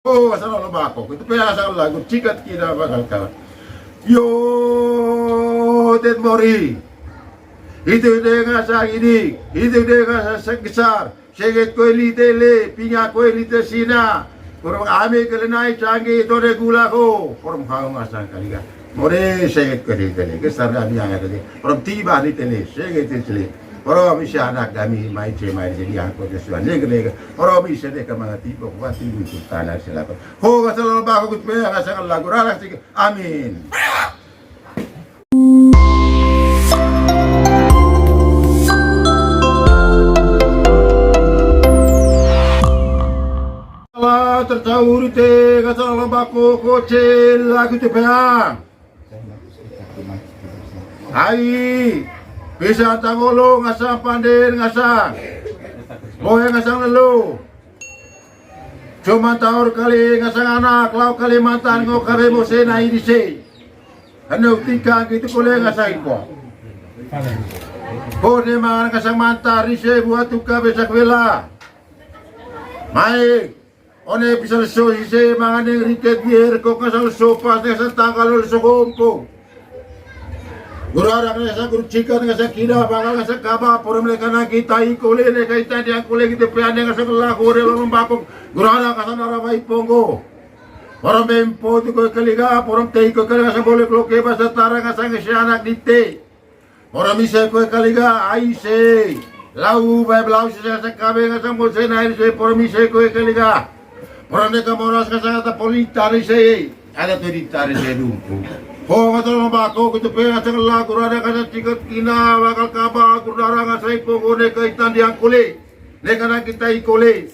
Oh, asal lomba ako. Ito pa yung asal lagu. Chikat kina bakal ka. Yo, Ted Mori. Itu dengan sa ini. Itu dengan sa besar. Seget ko litele, pinga ko lite sina. Kurang ame kelenai canggih itu regula ko. Kurang hang asal kaliga. More seget ko litele. Kesar kami yang ada. Kurang tiba litele. Seget litele. Orang bisa anak kami main jadi aku kesuan lega. Orang bisa dek mga tipo kuati untuk tanah silakan. Ho kasal bago kut pe kasal lagu rala sik. Amin. Allah tercauri te kasal bago koce lagu te pe. Hai bisa tangolo ngasang pandir ngasang boy ngasang lelu cuma tahun kali ngasang anak lau Kalimantan ngo kabe mose na idise anu tika gitu kule ngasang ko ko de mangan ngasang mantar rise buat tuka besak vela mai one bisa so ise mangan ing riket bier ko ngasang sopas ngasang tanggal so kompo Guru ada ngasah guru cikan ngasah kira bakal ngasah kaba porum leka na kita ikole leka ita dia kule gitu piane ngasah kelah kore lom bakok guru ada ngasah narabai pongo porum empo tu ko kaliga porum tei ko kaliga ngasah boleh kloke basa tara ngasah ngasah anak dite porum ise ko kaliga aise lau bai blau ise ngasah kabe ngasah boleh naik ise porum ise ko kaliga porum leka moras ngasah kata polita ise ada tu ditari ise lumpu Ho ngasal bako gitu pe ngasal lagu ada ngasal cikat kina bakal kaba kudara ngasal pogone kaitan diang kule nekana kita ikole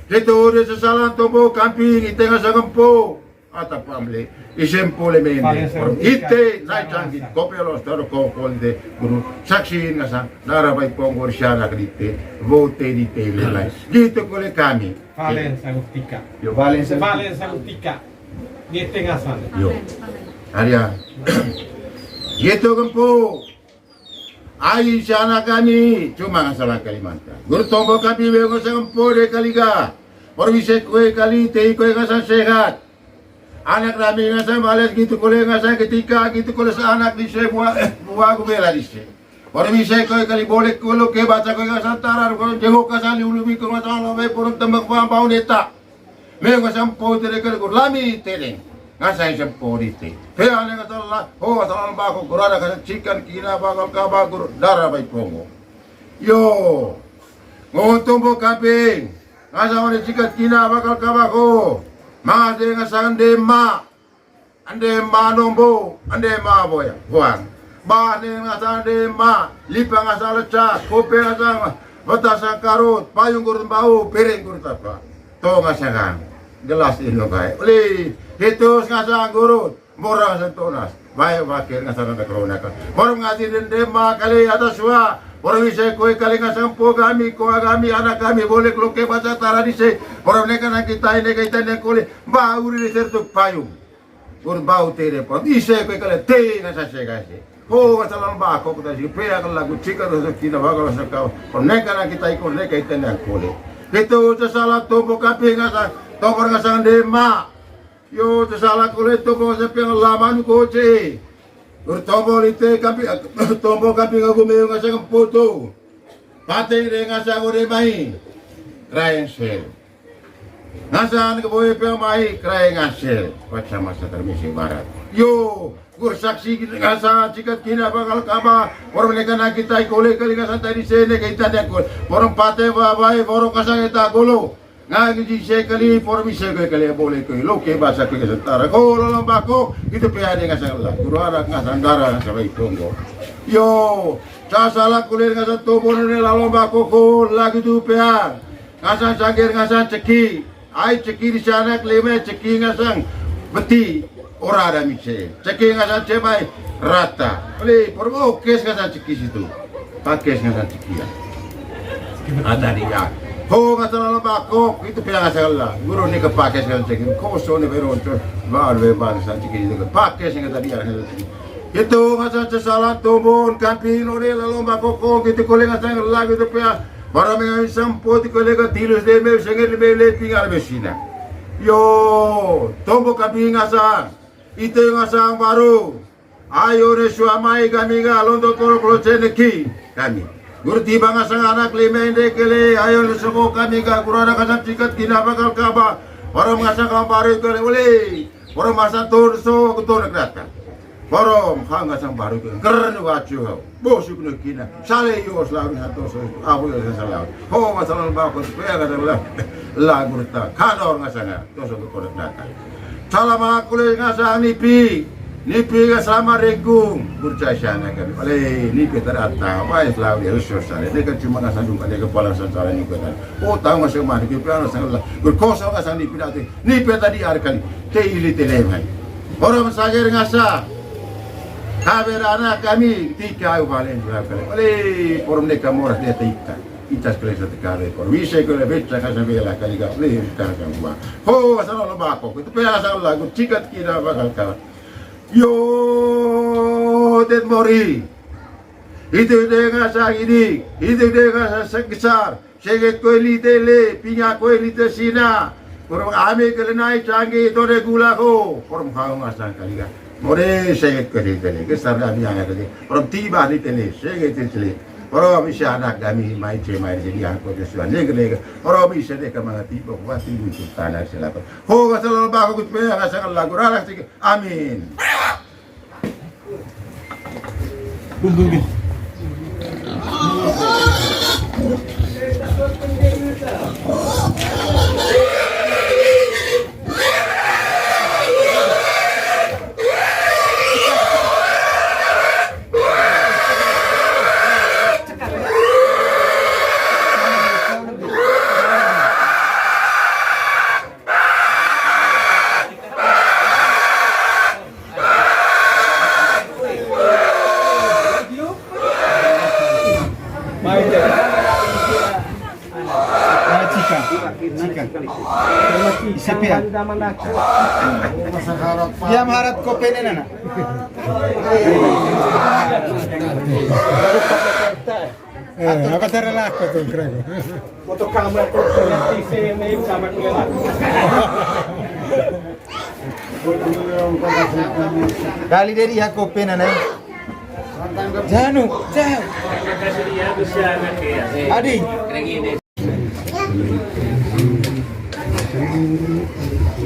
itu udah sesalan tobo camping ite ngasal gempo atau pamle isempo le mende ite naik canggih kopelos taro kokol de guru saksi ngasal narabai pongor syara kedite vote di tele lain gitu kole kami Valen Sagutika yo Valen Sagutika gitu ngasal yo Arya, gitu gempu. Ai sana kami cuma masalah Kalimantan. Guru tonggo kami bego gempu de kaliga. Permise kue kali tei kue ngasah sehat. Anak kami ngasah males gitu kule ngasah ketika gitu kule anak di buah gue bela di se. Permise kue kali boleh kulo ke baca kue ngasah tarar kue jengok kasali ulubi ke ngasah lobe porong tembak bau neta. Mego ngasah po tere kule lami tereng. Ngasay siya po dito. Kaya nga tala, ho tala ba ako kurada kasi chicken kina bakal kabagur darabay pongo. Yo, ngontung po kaping. Ngasa ko ni chicken kina bakal kabako. Mga de ngasa ande ma nombo, ande ma boya. Buang. Ba ne ngasa ande ma, lipa ngasa leca, kope ngasa batasa karut, payung kurut bau, piring kurut apa. To ngasa kan. Gelas ino kay. Uli, hitos nga sa gurut, mura sa tunas. Bayo bakir nga sa nagkakrona ka. Morong nga dinende makali ataswa. Morong isay ko ikali nga sampo kami, kuha kami, anak kami, boleh kluke basa tara disay. Morong neka nakita ini kaitan yang kuli, bau rin sertuk payung. Kurang bau tere po. Isay ko ikali, te nga sa siya kasi. Oh, kasalan ba ako kita sige, pera ka lagu, chika sa kita, bakal sa kao. Morong neka nakita ikon, neka kaitan yang kuli. Ito sa salat tumpo kapi nga sa topor nga sa ndema. Yo sa salat kulit tumpo sa piyang laman koche. Urtombo lite kapi, tumpo kapi nga gumayo nga sa kamputo. Pati rin nga sa ure mahi. Krayan sel. Nga sa nakabuhay piyang mahi, krayan nga sel. Patsama sa Termisi Barat. Yo, saksi nga sa cikat kina bakal kaba. Orang mereka nak kita ikole kali nga sa tadi sene kita dia kol. Orang pate babai, orang kasang kita golo. Nga giji sekali, orang bisa kali boleh kali. Loke bahasa ke sentara. Ko lalang bako itu piade nga sa Allah. Guru ada nga sa andara nga sa baik tonggo. Yo, sa salah kulir nga sa tubo ni lalang bako ko lagi tu piang. Nga sa sangir nga sa ceki. Ai ceki di sana klime ceki nga sang beti. Ora ada mice, ceki nggak cepai rata. Oleh, perlu kes nggak ceki situ, pakai nggak ceki ya. Ada dia. Ho nggak terlalu bakok, itu bilang salah. Guru ni kepakai nggak ceki, koso ni berontor, baru bebas ceki itu pakai nggak tadi ya. Itu nggak salah tumbun kampin oleh lalu bakok gitu kolej nggak lagi itu pia. Barang yang sampo di kolej tilus deh, sengaja beli tinggal mesina. Yo, tombo kami ngasang. Ito yung ngasang baru. Ayo ne suamai kami ga londo toro proceneki kami. Guru tiba ngasang anak lima ende kele. Ayo ne semua kami ga kurana kasang cikat kina bakal kaba. Orang ngasang kau baru kele boleh. Orang masang torso kutor kerata. Orang hang ngasang baru kele. Keren wacu kau. Bosuk ne kina. Sale yo selalu satu so. Aku yo selalu. Ho masalah bakal supaya kata lah guru ta. Kada orang ngasang torso kutor kerata. Salam aku le ngasang nipi. Nipi ka sama regung burcasana kami. Oleh nipi terata, apa Islam dia rusuh sana. Dia kan cuma ngasandung pada kepala sasaran nipi kan. Oh tahu masih mana nipi orang sangat berkosong ngasang nipi nanti. Nipi tadi hari kali teili teleman. Orang sager ngasa. Kabar anak kami tiga balen berapa kali. Oleh orang mereka murah dia tika. Itas kali satu kali. Kalau bisa kalau beca kasih bela kali gak boleh sekarang gua. Oh asal lo bako. Itu pela asal lagu cikat kira bakal kalah. Yo den mori itu dengan sa ini itu dengan sa besar seget ko litele pinya ko lite sina orang ame kele nai canggih itu de gula ko orang kau ngasang kali ga more seget ko litele kesar kami yang ada orang tiba litele seget litele orang bisa anak kami mai jadi angko jesuan negeri orang bisa de kamang tiba buat ibu itu tanah selapan ho gasal ba ko pe ngasang lagu ralak amin. Bumbung. Dia mengharap kopi ini nana. Apa terlalu tuh keren. Foto kamera di sini sama kelihatan. Kali dari ya kopi nana. Janu, jauh. Adi.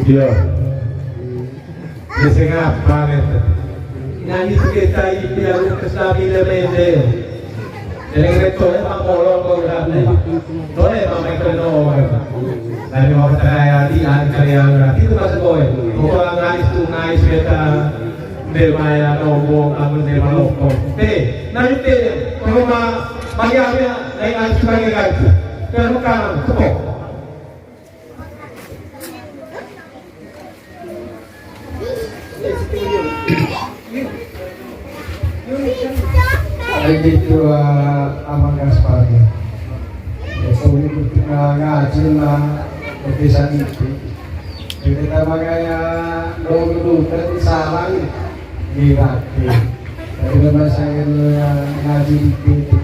Iya. Biasa ngapa nih? Nani kita ini yang stabilmente. Yang itu memang orang orang ni. Tuh memang kena orang. Lalu mau teraya di antara itu masih boleh. Orang nangis tu nangis kita. Bermaya nombong kamu bermalok. Nanti cuma bagaimana dengan sebagai gaji. Kemudian sepok. Itu Amang Gaspari. Kemudian kita ngaji lah desa itu. Kita makanya dulu tadi salah dirati. Dari mana saya ngaji itu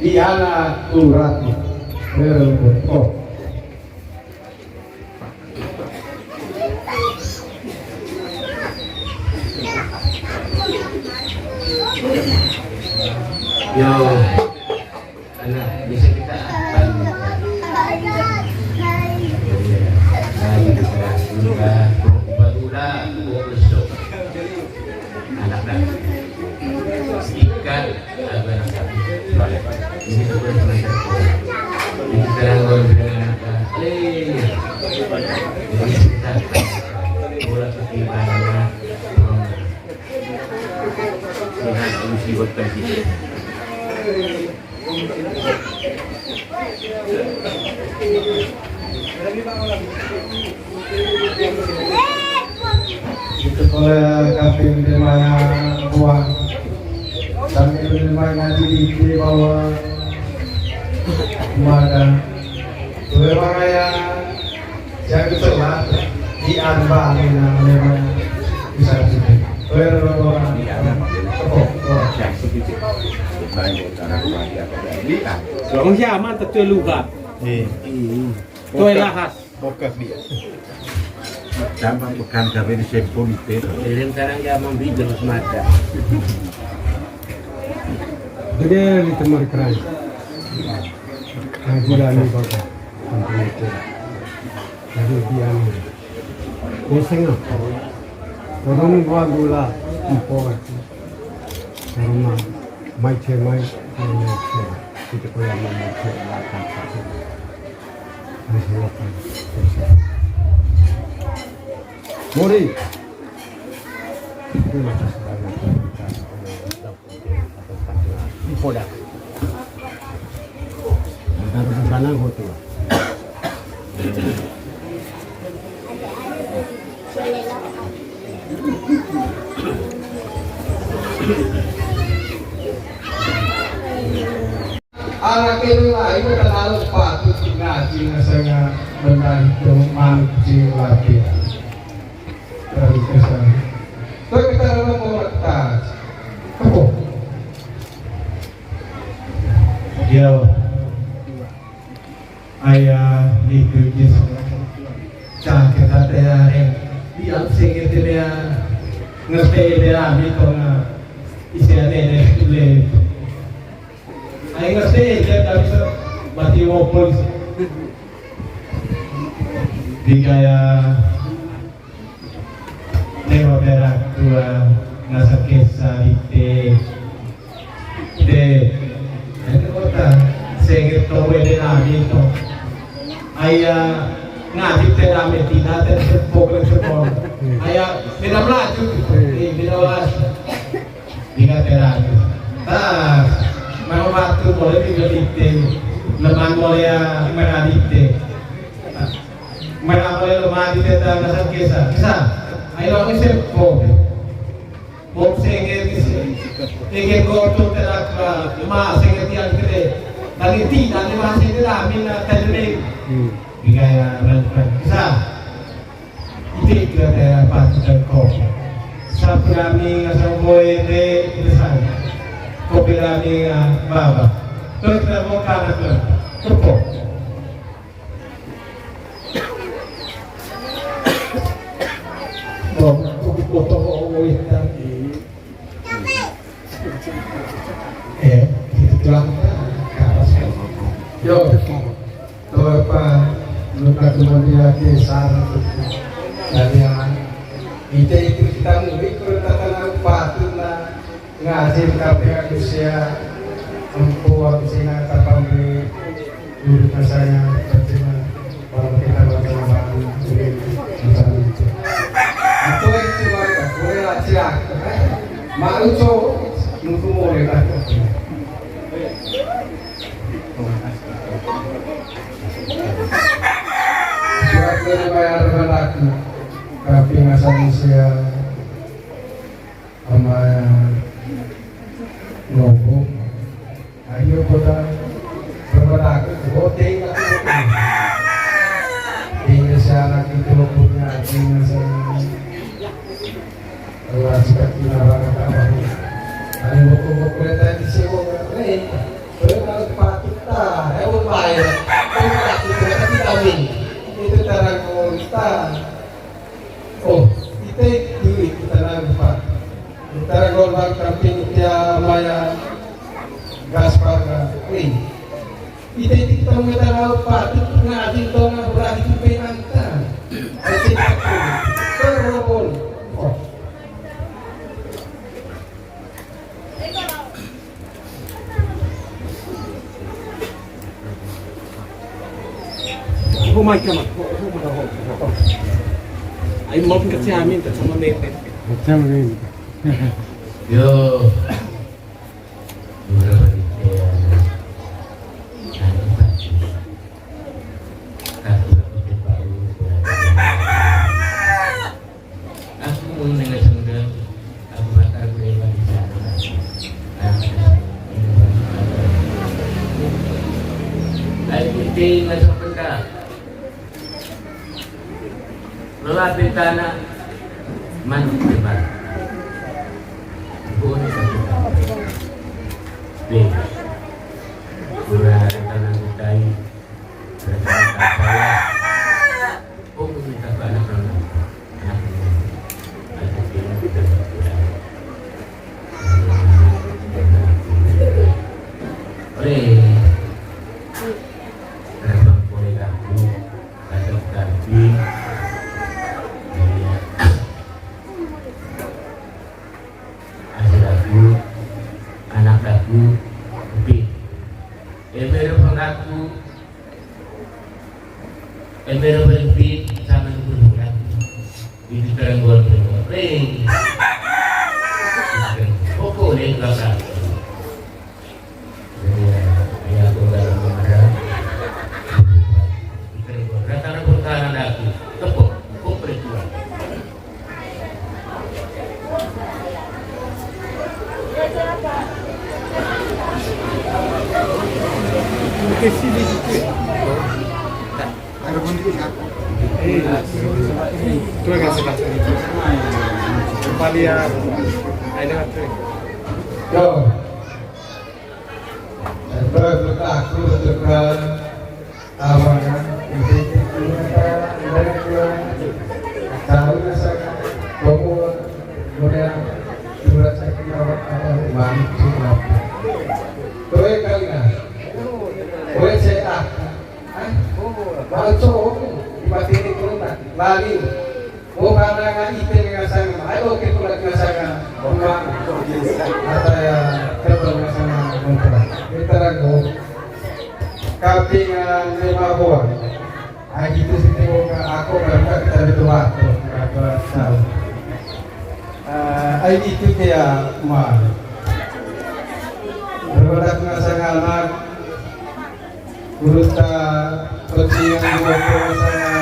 ialah urat berbentuk. Yo, anak bisa kita apa? Barulah besok anak-anak ikan anak ini bukan ini sekarang dengan kita bola kita solusi buat kita. Itu oleh kafir menerima uang sambil menerima ngaji di bawah maka memang yang itulah di anbang memang bisa juga orang Orang siapa tu lugat. Tuai lahas. Bokap dia. Tambah bukan kami di sempul itu. Jadi sekarang dia membeli semata. Jadi di tempat keras. Bulan ini bagus. Jadi dia ni. Biasanya orang buat gula import. Karena mai kita koyak mai makan. Mori. Ipoda. Dapat tanah hotel. Anak ini lah itu terlalu patut ngaji saya membantu mancing lagi dari kesan. So kita dalam komunitas, apa? Dia ayah di kerja cak kita teh di absen kita dia ngerti dia itu na isiannya dia Ayo ngerti dia tak bisa mati wopol di kaya lewat berak tua nasa kisah ite de itu kota sehingga tahu dia nabi itu ayah ngaji terame tidak tersepok ayah beda melaju beda was tidak terame Manufaktur boleh digelite, lemah boleh meradite, mana boleh lemah di teta nasab kisah, ayo orang ini pop sehingga kotor terak lemah sehingga tiang kere, lagi tidak lemah sehingga mina terjadi, gaya kisah, itu kita patuh kau, sabrami ngasam boy de besar. Kopi lagi baba, terus kita mau kanan cukup. Potong itu itu lah. Yo, tuh apa? Luka kemudian kisah dari yang itu kita mungkin kita tahu patut lah. Ngaji KPA Rusia empu abisina kapamri guru saya percuma kalau kita bersama ini misalnya itu warga boleh lacak malu cowok nunggu boleh kan surat dari bayar berlaku KPA masa Rusia sama Ngomong, ayo kita berbeda voting di sana kita punya dengan Allah jika kita berada ada buku kereta di sewa berapa patut tak, hewan bayar, kita vitamin itu cara kita, kita duit kita nampak. Kita golongan kampung dia maya Gaspar Queen. Kita mengenal patut ngaji dong berarti penanta. Asyik terobol. Humay ka mat. Ay mo kasi amin ta sama nete. Sama nete. Yo, beberapa aku mau dengan sendal, aku batal gue lagi sana. Ayo kita masuk benda. Melalui tanah mandi depan. Gula tanah kutai bersama saya hasil aku anak aku upi ebero aku ebero upi sama nunggu aku ini terang gol pokok deh kakak ya aku dalam marah karena perkara aku tepuk kok perjuang Ke sini dikit. Ada bunyi aku. Itu agak sebelah sini. Kembali ya. Ada apa? Yo. Terus aku tekan awangan ini tahu rasa kamu kemudian dua sakit awak apa mandi semua. Tuh kali nah. Boleh saya kalau cowok mati ini turun lagi. Oh karena itu dengan saya, ayo kita lagi dengan saya, rumah atau ya kita dengan saya rumah. Kita ragu, kapingan lima buah. Aku itu sih aku berangkat kita itu waktu aku tahu. Aku itu kayak mah. Berbeda dengan saya anak. Guruta percikan buat saya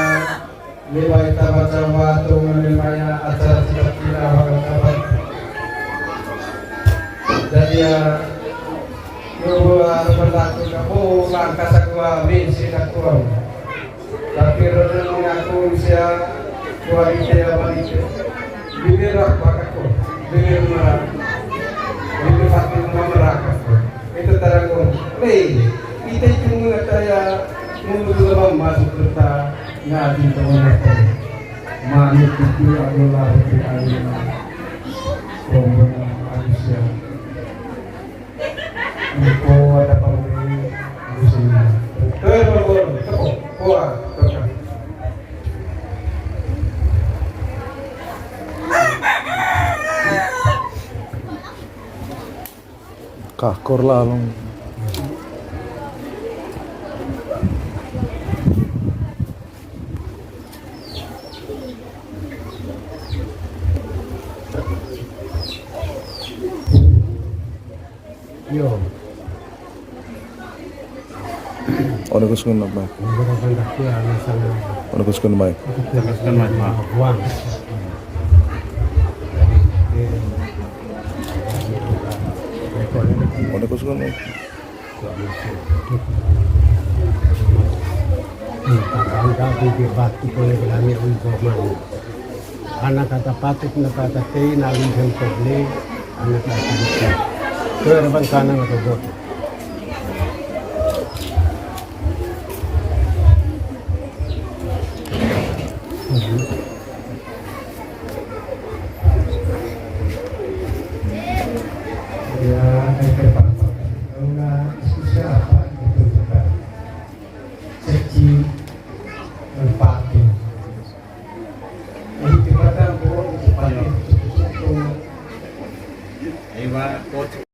lewat baca waktu menerimanya acara seperti awal-awal. Jadi ya, gua berlaku kamu langkah sakwa bensin aku. Tapi renung aku usia dua ite balik. Bibir bakatku, bibir marah, bibir hati marah. Itu terangkum. Kita itu mengatakan menurut masuk kereta ngaji teman-teman manut itu adalah keadaan pemenang manusia itu ada pemimpin musim terbaru kuat terus Kakor lalong. Yo, Ono kuskun apa? Ono kuskun mai. Ono kuskun mai. Anak kata patut na kata tei na lisan koble anak kata kita. Kerban kana na kabot. ya terpapar kalau nggak diskusi apa itu juga seci empati ini kita kan boleh cepat itu